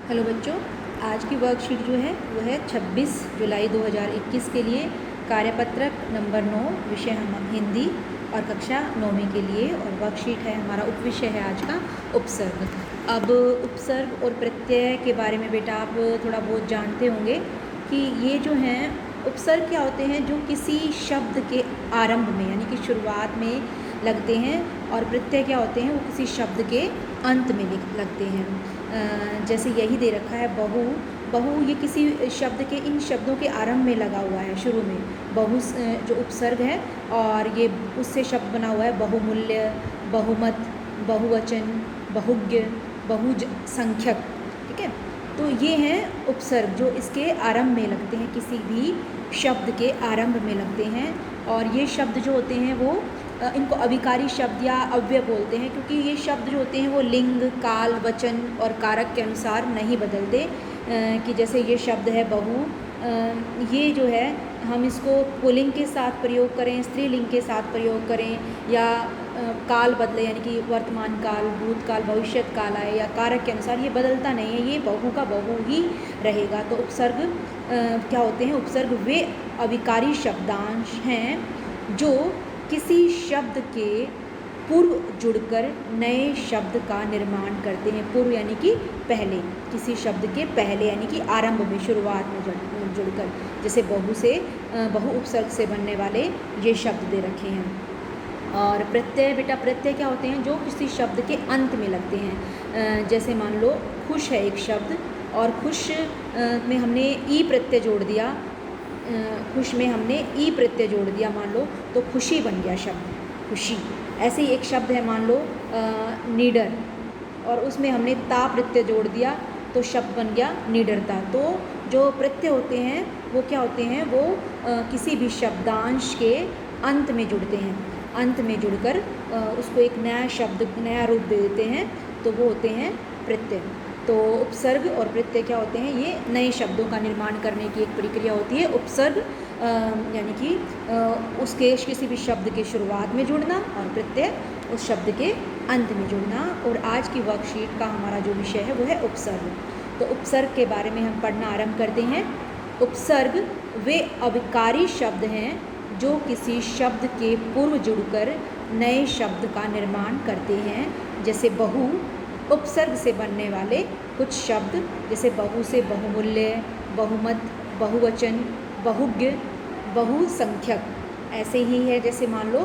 Hello बच्चों, आज की वर्कशीट जो है वो है 26 जुलाई 2021 के लिए कार्यपत्रक नंबर 9 विषय हम हिंदी और कक्षा 9वीं के लिए। और वर्कशीट है हमारा उपविषय है आज का उपसर्ग। अब उपसर्ग और प्रत्यय के बारे में बेटा आप थोड़ा बहुत जानते होंगे कि ये जो हैं उपसर्ग क्या होते हैं, जो किसी शब्द के आरंभ में यानी कि शुरुआत में लगते हैं, और प्रत्यय क्या होते हैं वो किसी शब्द के अंत में लगते हैं। जैसे यही दे रखा है बहु। बहु ये किसी शब्द के, इन शब्दों के आरंभ में लगा हुआ है, शुरू में बहु जो उपसर्ग है, और ये उससे शब्द बना हुआ है बहुमूल्य, बहुमत, बहुवचन, बहुज्ञ, बहुसंख्यक। ठीक है, तो ये हैं उपसर्ग जो इसके आरंभ में लगते हैं, किसी भी शब्द के आरंभ में लगते हैं। और ये शब्द जो होते हैं वो इनको अविकारी शब्द या अव्यय बोलते हैं, क्योंकि ये शब्द जो होते हैं वो लिंग, काल, वचन और कारक के अनुसार नहीं बदलते। कि जैसे ये शब्द है बहु, ये जो है हम इसको पुल्लिंग के साथ प्रयोग करें, स्त्रीलिंग के साथ प्रयोग करें, या काल बदले यानी कि वर्तमान काल, भूतकाल, भविष्यत काल आए, या कारक के अनुसार ये बदलता नहीं है, ये बहु का बहु ही रहेगा। तो उपसर्ग क्या होते हैं? उपसर्ग वे अविकारी शब्दांश हैं जो किसी शब्द के पूर्व जुड़कर नए शब्द का निर्माण करते हैं। पूर्व यानी कि पहले, किसी शब्द के पहले यानी कि आरंभ में, शुरुआत में जुड़कर। जैसे बहु से, बहु उपसर्ग से बनने वाले ये शब्द दे रखे हैं। और प्रत्यय बेटा, प्रत्यय क्या होते हैं? जो किसी शब्द के अंत में लगते हैं। जैसे मान लो खुश है एक शब्द, और खुश में हमने ई प्रत्यय जोड़ दिया, खुश में हमने ई प्रत्यय जोड़ दिया मान लो, तो खुशी बन गया शब्द, खुशी। ऐसे ही एक शब्द है मान लो नीडर, और उसमें हमने ता प्रत्यय जोड़ दिया तो शब्द बन गया निडरता। तो जो प्रत्यय होते हैं वो क्या होते हैं? वो किसी भी शब्दांश के अंत में जुड़ते हैं, अंत में जुड़कर उसको एक नया शब्द, नया रूप दे देते हैं, तो वो होते हैं प्रत्यय। तो उपसर्ग और प्रत्यय क्या होते हैं? ये नए शब्दों का निर्माण करने की एक प्रक्रिया होती है। उपसर्ग यानी कि उसके किसी भी शब्द के शुरुआत में जुड़ना, और प्रत्यय उस शब्द के अंत में जुड़ना। और आज की वर्कशीट का हमारा जो विषय है वो है उपसर्ग। तो उपसर्ग के बारे में हम पढ़ना आरंभ करते हैं। उपसर्ग वे अविकारी शब्द हैं जो किसी शब्द के पूर्व जुड़कर नए शब्द का निर्माण करते हैं। जैसे बहु, उपसर्ग से बनने वाले कुछ शब्द, जैसे बहु से बहुमूल्य, बहुमत, बहुवचन, बहुज्ञ, बहुसंख्यक। ऐसे ही है, जैसे मान लो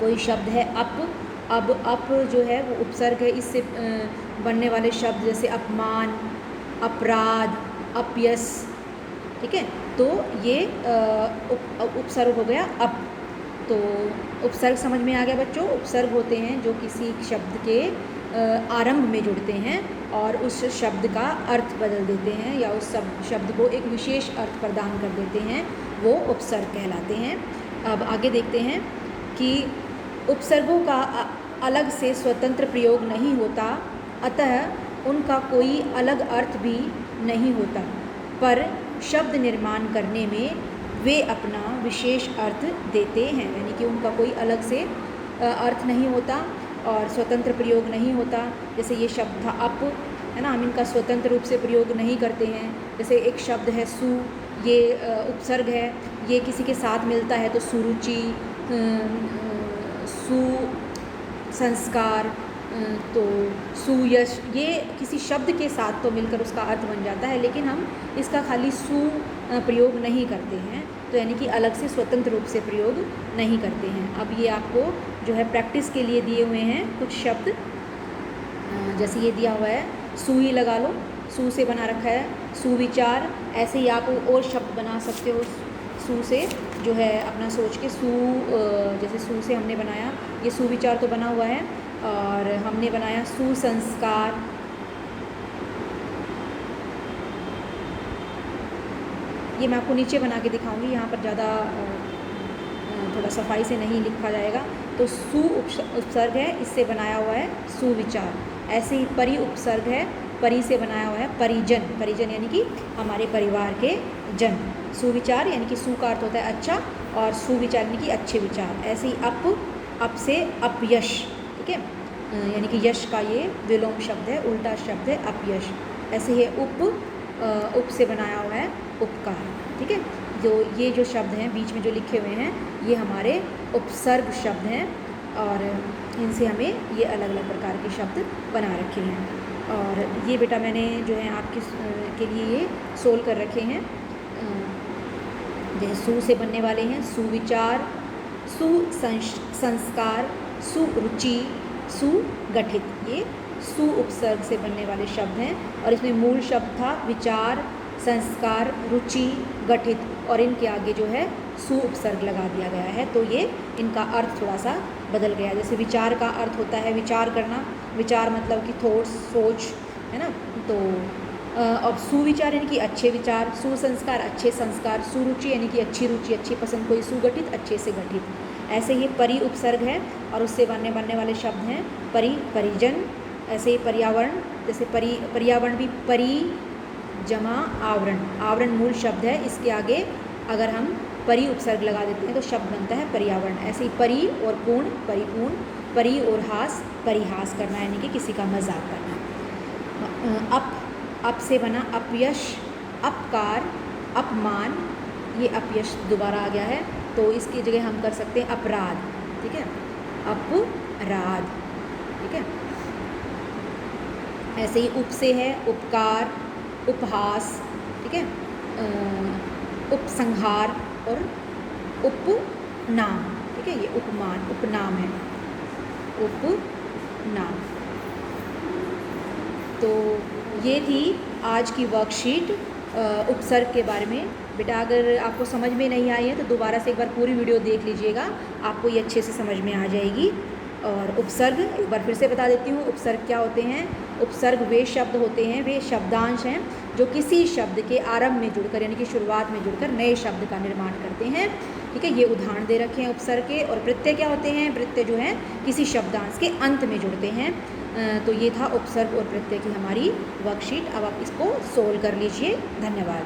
कोई शब्द है अप, अब अप जो है वो उपसर्ग है, इससे बनने वाले शब्द जैसे अपमान, अपराध, अपयश। ठीक है, तो ये उपसर्ग हो गया अप। तो उपसर्ग समझ में आ गया बच्चों? उपसर्ग होते हैं जो किसी शब्द के आरंभ में जुड़ते हैं और उस शब्द का अर्थ बदल देते हैं, या उस शब्द को एक विशेष अर्थ प्रदान कर देते हैं, वो उपसर्ग कहलाते हैं। अब आगे देखते हैं कि उपसर्गों का अलग से स्वतंत्र प्रयोग नहीं होता, अतः उनका कोई अलग अर्थ भी नहीं होता, पर शब्द निर्माण करने में वे अपना विशेष अर्थ देते हैं। यानी कि उनका कोई अलग से अर्थ नहीं होता और स्वतंत्र प्रयोग नहीं होता। जैसे ये शब्द था अप, है ना, हम इनका स्वतंत्र रूप से प्रयोग नहीं करते हैं। जैसे एक शब्द है सु, ये उपसर्ग है, ये किसी के साथ मिलता है तो सुरुचि, सुसंस्कार, तो सुयश, ये किसी शब्द के साथ तो मिलकर उसका अर्थ बन जाता है, लेकिन हम इसका खाली सु प्रयोग नहीं करते हैं, तो यानी कि अलग से स्वतंत्र रूप से प्रयोग नहीं करते हैं। अब ये आपको जो है प्रैक्टिस के लिए दिए हुए हैं कुछ शब्द। जैसे ये दिया हुआ है सुई, लगा लो, सु से बना रखा है सुविचार। ऐसे ही आप और शब्द बना सकते हो सु से, जो है अपना सोच के सु, जैसे सु से हमने बनाया ये सुविचार तो बना हुआ है, और हमने बनाया सुसंस्कार। ये मैं आपको नीचे बना के दिखाऊंगी, यहाँ पर ज़्यादा थोड़ा सफाई से नहीं लिखा जाएगा। तो सु उपसर्ग है, इससे बनाया हुआ है सुविचार। ऐसे ही परि उपसर्ग है, परि से बनाया हुआ है परिजन। परिजन यानी कि हमारे परिवार के जन। सुविचार यानी कि सु का अर्थ होता है अच्छा, और सुविचार यानी कि अच्छे विचार। ऐसे ही अप से अपयश। ठीक है, यानी कि यश का ये विलोम शब्द है, उल्टा शब्द है अपयश। ऐसे ही उप से बनाया हुआ है उपकार। ठीक है, ये जो शब्द हैं बीच में जो लिखे हुए हैं ये हमारे उपसर्ग शब्द हैं और इनसे हमें ये अलग अलग प्रकार के शब्द बना रखे हैं। और ये बेटा मैंने जो है आपके के लिए ये सोल्व कर रखे हैं। जैसे सु से बनने वाले हैं सुविचार, सुसंस्कार, सुरुचि, सुगठित, ये सु उपसर्ग से बनने वाले शब्द हैं। और इसमें मूल शब्द था विचार, संस्कार, रुचि, गठित और इनके आगे जो है सु उपसर्ग लगा दिया गया है, तो ये इनका अर्थ थोड़ा सा बदल गया। जैसे विचार का अर्थ होता है विचार करना, विचार मतलब कि थॉट्स, सोच, है ना। तो अब सुविचार यानी कि अच्छे विचार, सुसंस्कार अच्छे संस्कार, सुरुचि यानी कि अच्छी रुचि, अच्छी पसंद, कोई सुगठित अच्छे से गठित। ऐसे ही परि उपसर्ग है और उससे बनने वाले शब्द हैं परिजन। ऐसे ही पर्यावरण, जैसे पर्यावरण भी परि जमा आवरण, आवरण मूल शब्द है, इसके आगे अगर हम परि उपसर्ग लगा देते हैं तो शब्द बनता है पर्यावरण। ऐसे ही परि और पूर्ण परिपूर्ण, परि और हास परिहास करना यानी कि किसी का मजाक करना। अप से बना अपयश, अपकार, अपमान, ये अपयश दोबारा आ गया है तो इसकी जगह हम कर सकते हैं अपराध। ठीक है, अपराध। ठीक है, ऐसे ही उप से है उपकार, उपहास, ठीक है, उपसंहार और उपनाम। ठीक है, ये उपमान उपनाम है, उपनाम। तो ये थी आज की वर्कशीट उपसर्ग के बारे में। बेटा अगर आपको समझ में नहीं आई है तो दोबारा से एक बार पूरी वीडियो देख लीजिएगा, आपको ये अच्छे से समझ में आ जाएगी। और उपसर्ग एक बार फिर से बता देती हूँ, उपसर्ग क्या होते हैं। उपसर्ग वे शब्द होते हैं, वे शब्दांश हैं जो किसी शब्द के आरंभ में जुड़कर यानी कि शुरुआत में जुड़कर नए शब्द का निर्माण करते हैं। ठीक है, ये उदाहरण दे रखे हैं उपसर्ग के। और प्रत्यय क्या होते हैं, प्रत्यय जो हैं किसी शब्दांश के अंत में जुड़ते हैं। तो ये था उपसर्ग और प्रत्यय की हमारी वर्कशीट। अब आप इसको सोल्व कर लीजिए। धन्यवाद।